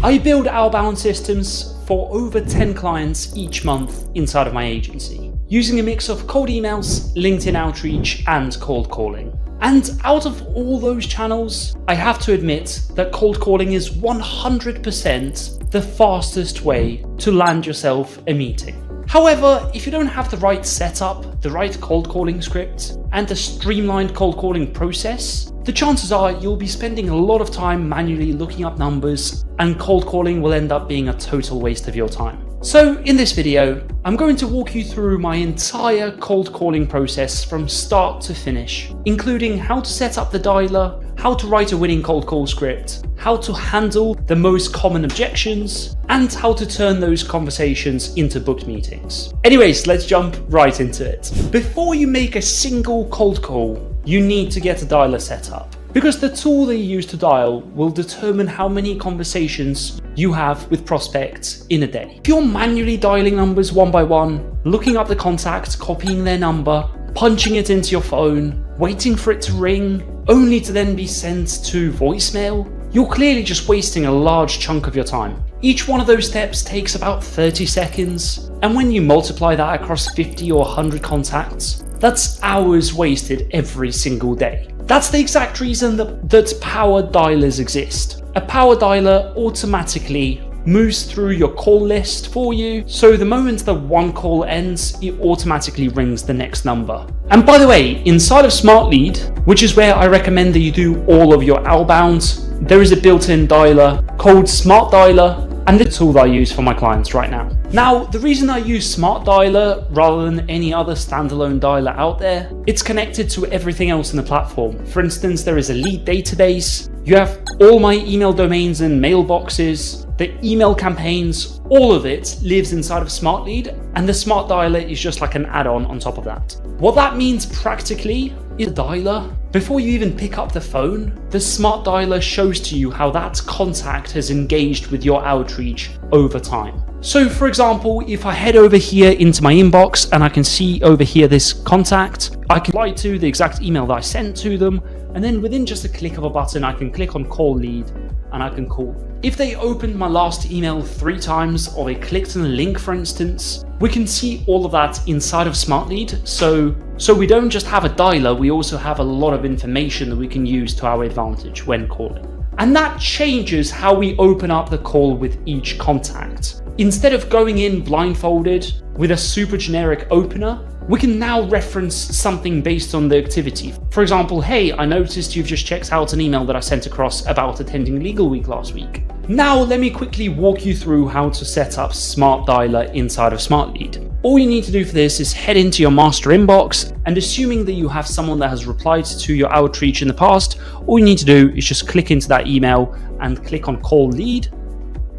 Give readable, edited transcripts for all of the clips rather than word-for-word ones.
I build outbound systems for over 10 clients each month inside of my agency, using a mix of cold emails, LinkedIn outreach, and cold calling. And out of all those channels, I have to admit that cold calling is 100% the fastest way to land yourself a meeting. However, if you don't have the right setup, the right cold calling script, and a streamlined cold calling process, the chances are you'll be spending a lot of time manually looking up numbers, and cold calling will end up being a total waste of your time. So in this video, I'm going to walk you through my entire cold calling process from start to finish, including how to set up the dialer, how to write a winning cold call script, how to handle the most common objections, and how to turn those conversations into booked meetings. Anyways, let's jump right into it. Before you make a single cold call, you need to get a dialer set up, because the tool that you use to dial will determine how many conversations you have with prospects in a day. If you're manually dialing numbers one by one, looking up the contact, copying their number, punching it into your phone, waiting for it to ring, only to then be sent to voicemail, you're clearly just wasting a large chunk of your time. Each one of those steps takes about 30 seconds, and when you multiply that across 50 or 100 contacts, that's hours wasted every single day. That's the exact reason that power dialers exist. A power dialer automatically moves through your call list for you, so the moment that one call ends, it automatically rings the next number. And by the way, inside of SmartLead, which is where I recommend that you do all of your outbound, there is a built-in dialer called SmartDialer, and the tool that I use for my clients right now. Now, the reason I use SmartDialer rather than any other standalone dialer out there, it's connected to everything else in the platform. For instance, there is a lead database, you have all my email domains and mailboxes, the email campaigns, all of it lives inside of SmartLead, and the SmartDialer is just like an add-on on top of that. What that means practically is a dialer. Before you even pick up the phone, the SmartDialer shows to you how that contact has engaged with your outreach over time. So for example, if I head over here into my inbox and I can see over here this contact, I can reply to the exact email that I sent to them, and then within just a click of a button, I can click on call lead and I can call. If they opened my last email 3 times or they clicked on a link, for instance, we can see all of that inside of SmartLead. So we don't just have a dialer, we also have a lot of information that we can use to our advantage when calling. And that changes how we open up the call with each contact. Instead of going in blindfolded with a super generic opener, we can now reference something based on the activity. For example, hey, I noticed you've just checked out an email that I sent across about attending Legal Week last week. Now let me quickly walk you through how to set up SmartDialer inside of SmartLead. All you need to do for this is head into your master inbox, and assuming that you have someone that has replied to your outreach in the past, all you need to do is just click into that email and click on call lead.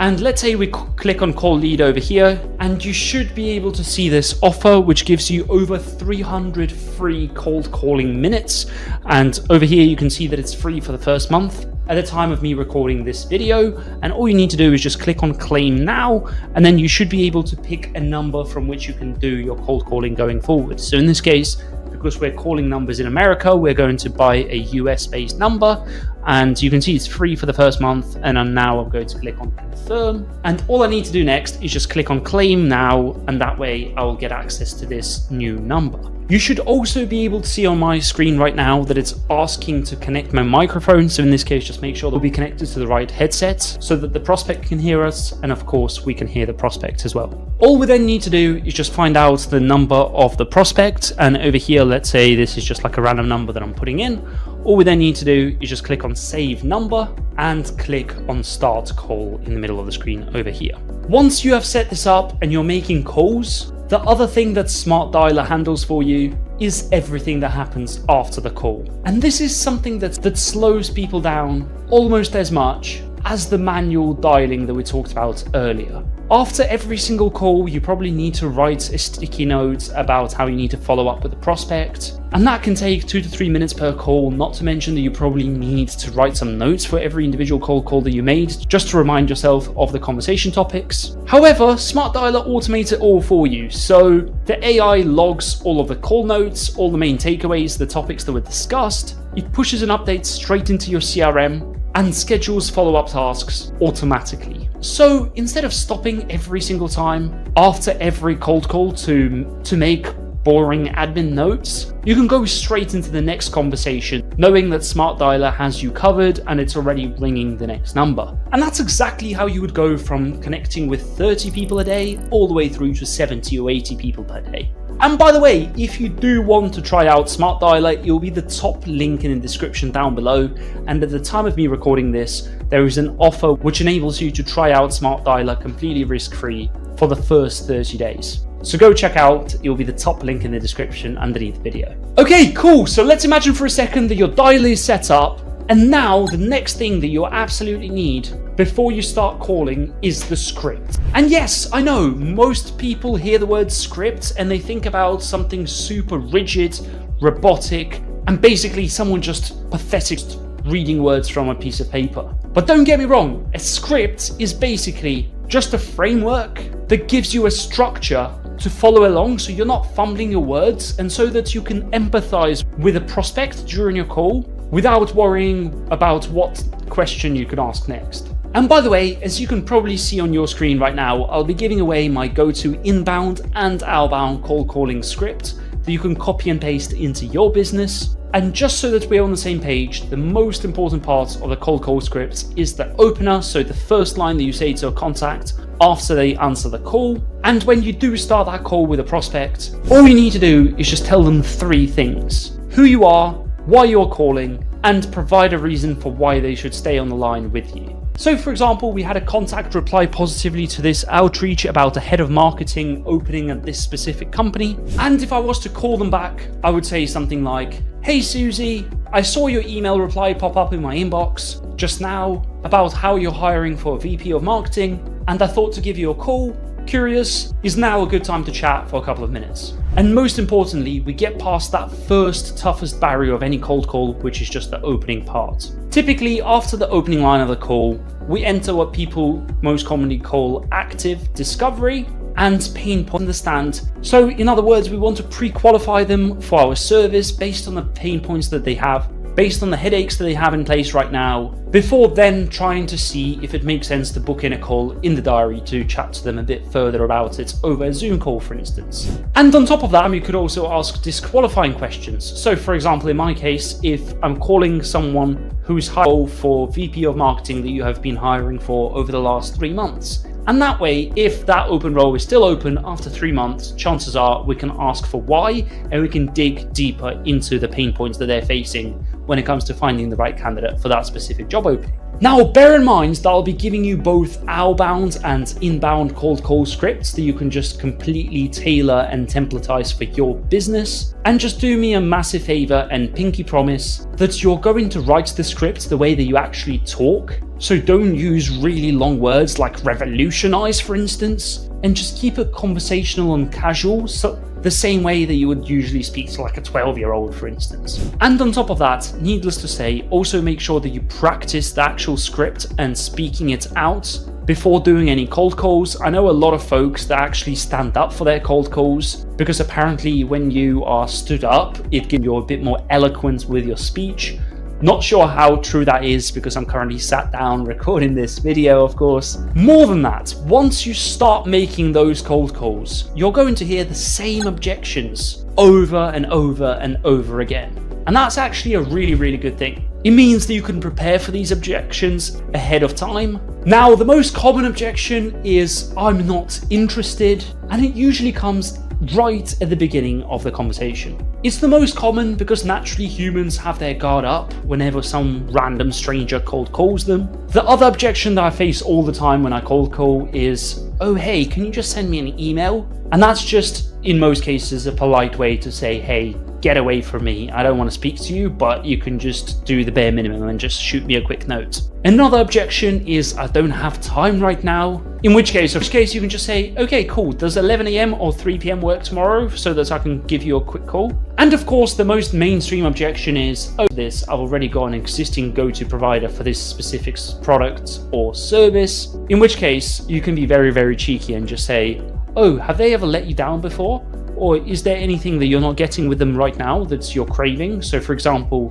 And let's say we click on call lead over here, and you should be able to see this offer, which gives you over 300 free cold calling minutes. And over here, you can see that it's free for the first month at the time of me recording this video. And all you need to do is just click on claim now, and then you should be able to pick a number from which you can do your cold calling going forward. So in this case, because we're calling numbers in America, we're going to buy a US based number, and you can see it's free for the first month. And I'm going to click on confirm, and all I need to do next is just click on claim now, and that way I will get access to this new number. You should also be able to see on my screen right now that it's asking to connect my microphone. So in this case, just make sure that we'll be connected to the right headset so that the prospect can hear us, and of course we can hear the prospect as well. All we then need to do is just find out the number of the prospect, and over here, let's say this is just like a random number that I'm putting in. All we then need to do is just click on save number and click on start call in the middle of the screen over here. Once you have set this up and you're making calls, the other thing that SmartDialer handles for you is everything that happens after the call. And this is something that slows people down almost as much as the manual dialing that we talked about earlier. After every single call, you probably need to write a sticky note about how you need to follow up with the prospect. And that can take 2 to 3 minutes per call, not to mention that you probably need to write some notes for every individual cold call that you made, just to remind yourself of the conversation topics. However, SmartDialer automates it all for you. So the AI logs all of the call notes, all the main takeaways, the topics that were discussed. It pushes an update straight into your CRM. and schedules follow-up tasks automatically. So instead of stopping every single time after every cold call to make boring admin notes, you can go straight into the next conversation knowing that SmartDialer has you covered and it's already ringing the next number. And that's exactly how you would go from connecting with 30 people a day all the way through to 70 or 80 people per day. And by the way, if you do want to try out SmartDialer, it will be the top link in the description down below. And at the time of me recording this, there is an offer which enables you to try out SmartDialer completely risk-free for the first 30 days. So go check out, it will be the top link in the description underneath the video. Okay, cool. So let's imagine for a second that your dialer is set up. And now the next thing that you absolutely need before you start calling is the script. And yes, I know most people hear the word script and they think about something super rigid, robotic, and basically someone just pathetic reading words from a piece of paper. But don't get me wrong, a script is basically just a framework that gives you a structure to follow along so you're not fumbling your words and so that you can empathize with a prospect during your call without worrying about what question you could ask next. And by the way, as you can probably see on your screen right now, I'll be giving away my go-to inbound and outbound cold calling script that you can copy and paste into your business. And just so that we're on the same page, the most important part of the cold call script is the opener, so the first line that you say to a contact after they answer the call. And when you do start that call with a prospect, all you need to do is just tell them 3 things: who you are, why you're calling, and provide a reason for why they should stay on the line with you. So for example, we had a contact reply positively to this outreach about a head of marketing opening at this specific company. And if I was to call them back, I would say something like, "Hey Susie, I saw your email reply pop up in my inbox just now about how you're hiring for a VP of marketing, and I thought to give you a call. Curious, is now a good time to chat for a couple of minutes?" And most importantly, we get past that first toughest barrier of any cold call, which is just the opening part. Typically, after the opening line of the call, we enter what people most commonly call active discovery and pain point understand. So in other words, we want to pre-qualify them for our service based on the pain points that they have, based on the headaches that they have in place right now, before then trying to see if it makes sense to book in a call in the diary to chat to them a bit further about it over a Zoom call, for instance. And on top of that, you could also ask disqualifying questions. So for example, in my case, if I'm calling someone who's hired for VP of marketing that you have been hiring for over the last 3 months. And that way, if that open role is still open after 3 months, chances are we can ask for why and we can dig deeper into the pain points that they're facing when it comes to finding the right candidate for that specific job opening. Now, bear in mind that I'll be giving you both outbound and inbound cold call scripts that you can just completely tailor and templatize for your business. And just do me a massive favor and pinky promise that you're going to write the script the way that you actually talk. So don't use really long words like revolutionize, for instance, and just keep it conversational and casual, so the same way that you would usually speak to like a 12-year-old, for instance. And on top of that, needless to say, also make sure that you practice the actual script and speaking it out before doing any cold calls. I know a lot of folks that actually stand up for their cold calls because apparently when you are stood up, it gives you a bit more eloquence with your speech. Not sure how true that is because I'm currently sat down recording this video, of course. More than that, once you start making those cold calls, you're going to hear the same objections over and over and over again. And that's actually a really, really good thing. It means that you can prepare for these objections ahead of time. Now, the most common objection is "I'm not interested," and it usually comes right at the beginning of the conversation. It's the most common because naturally humans have their guard up whenever some random stranger cold calls them. The other objection that I face all the time when I cold call is, "Oh hey, can you just send me an email?" And that's just, in most cases, a polite way to say, "Hey, get away from me. I don't want to speak to you, but you can just do the bare minimum and just shoot me a quick note." Another objection is "I don't have time right now." In which case you can just say, "Okay, cool. Does 11 AM or 3 PM work tomorrow so that I can give you a quick call?" And of course, the most mainstream objection is, "Oh, I've already got an existing go-to provider for this specific product or service." In which case you can be very, very cheeky and just say, "Oh, have they ever let you down before?" Or is there anything that you're not getting with them right now that's you're craving? So for example,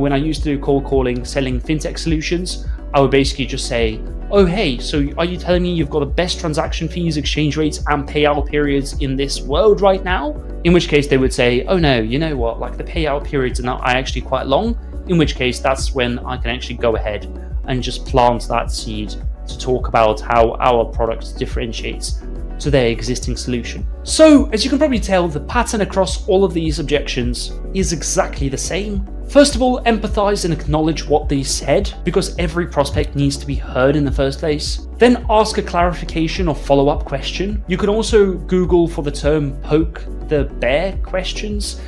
when I used to do cold calling selling fintech solutions, I would basically just say, oh hey, so are you telling me you've got the best transaction fees, exchange rates, and payout periods in this world right now? In which case they would say, oh no, you know what, like the payout periods are actually quite long, in which case that's when I can actually go ahead and just plant that seed to talk about how our product differentiates to their existing solution. So as you can probably tell, the pattern across all of these objections is exactly the same. First of all, empathize and acknowledge what they said, because every prospect needs to be heard in the first place. Then ask a clarification or follow-up question. You can also Google for the term poke the bear questions,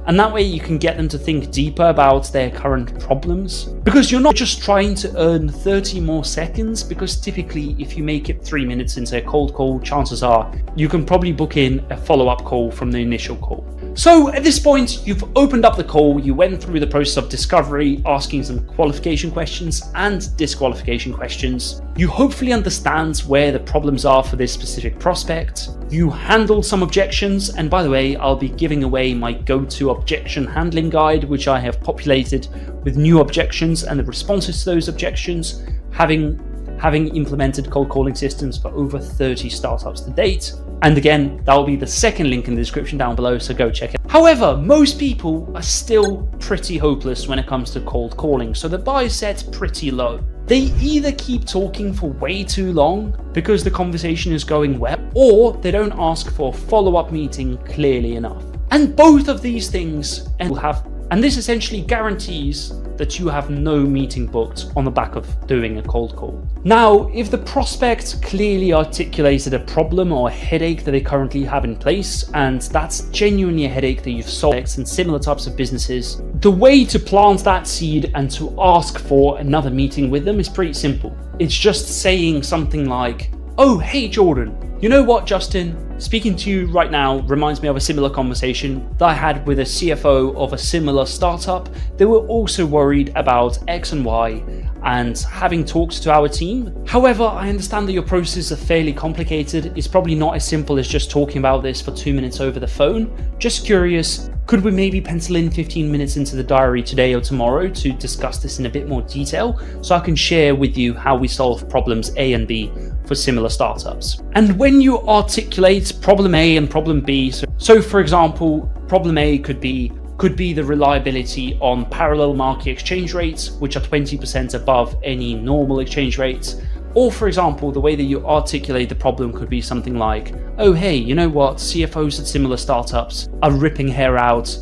and that way you can get them to think deeper about their current problems. Because you're not just trying to earn 30 more seconds, because typically if you make it 3 minutes into a cold call, chances are you can probably book in a follow-up call from the initial call. So at this point, you've opened up the call, you went through the process of discovery, asking some qualification questions and disqualification questions. You hopefully understand where the problems are for this specific prospect. You handled some objections, and by the way, I'll be giving away my go-to objection handling guide, which I have populated with new objections and the responses to those objections, having implemented cold calling systems for over 30 startups to date. And again, that will be the second link in the description down below, so go check it. However, most people are still pretty hopeless when it comes to cold calling, so the bar is set pretty low. They either keep talking for way too long because the conversation is going well, or they don't ask for a follow-up meeting clearly enough. And both of these things will have, and this essentially guarantees that you have no meeting booked on the back of doing a cold call. Now, if the prospect clearly articulated a problem or a headache that they currently have in place, and that's genuinely a headache that you've solved in similar types of businesses, the way to plant that seed and to ask for another meeting with them is pretty simple. It's just saying something like, oh, hey Jordan, you know what, Justin? Speaking to you right now reminds me of a similar conversation that I had with a CFO of a similar startup. They were also worried about X and Y and having talked to our team. However, I understand that your processes are fairly complicated. It's probably not as simple as just talking about this for 2 minutes over the phone. Just curious, could we maybe pencil in 15 minutes into the diary today or tomorrow to discuss this in a bit more detail so I can share with you how we solve problems A and B for similar startups? And when you articulate problem A and problem B, so for example, problem A could be the reliability on parallel market exchange rates, which are 20% above any normal exchange rates. Or for example, the way that you articulate the problem could be something like, oh hey, you know what, CFOs at similar startups are ripping hair out.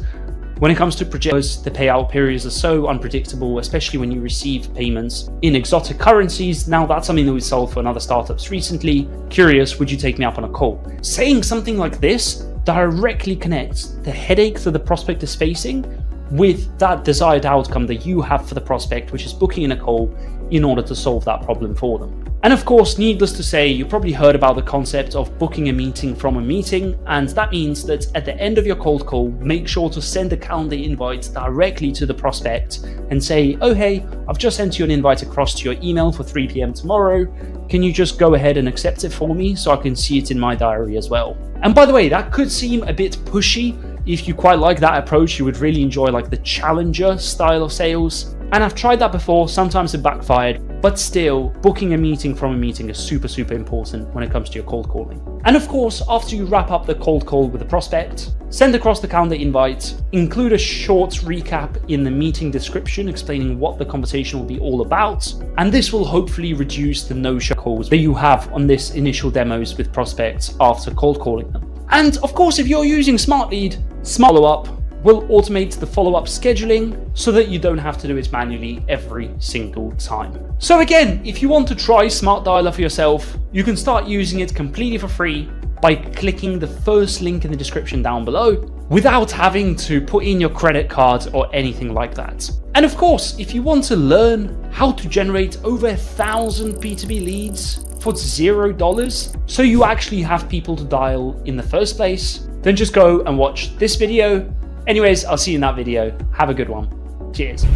When it comes to projections, the payout periods are so unpredictable, especially when you receive payments in exotic currencies. Now that's something that we solved for another startups recently. Curious, would you take me up on a call? Saying something like this directly connects the headache that the prospect is facing with that desired outcome that you have for the prospect, which is booking in a call in order to solve that problem for them. And of course, needless to say, you probably heard about the concept of booking a meeting from a meeting, and that means that at the end of your cold call, make sure to send a calendar invite directly to the prospect and say, oh hey, I've just sent you an invite across to your email for 3 p.m. tomorrow. Can you just go ahead and accept it for me so I can see it in my diary as well? And by the way, that could seem a bit pushy. If you quite like that approach, you would really enjoy like the challenger style of sales. And I've tried that before, sometimes it backfired, but still, booking a meeting from a meeting is super important when it comes to your cold calling. And of course, after you wrap up the cold call with the prospect, send across the calendar invite, include a short recap in the meeting description explaining what the conversation will be all about, and this will hopefully reduce the no-show calls that you have on this initial demos with prospects after cold calling them. And of course, if you're using SmartLead, Smart Follow-up will automate the follow-up scheduling so that you don't have to do it manually every single time. So again, if you want to try SmartDialer for yourself, you can start using it completely for free by clicking the first link in the description down below without having to put in your credit card or anything like that. And of course, if you want to learn how to generate over 1,000 B2B leads for $0, so you actually have people to dial in the first place, then just go and watch this video. Anyways, I'll see you in that video. Have a good one. Cheers.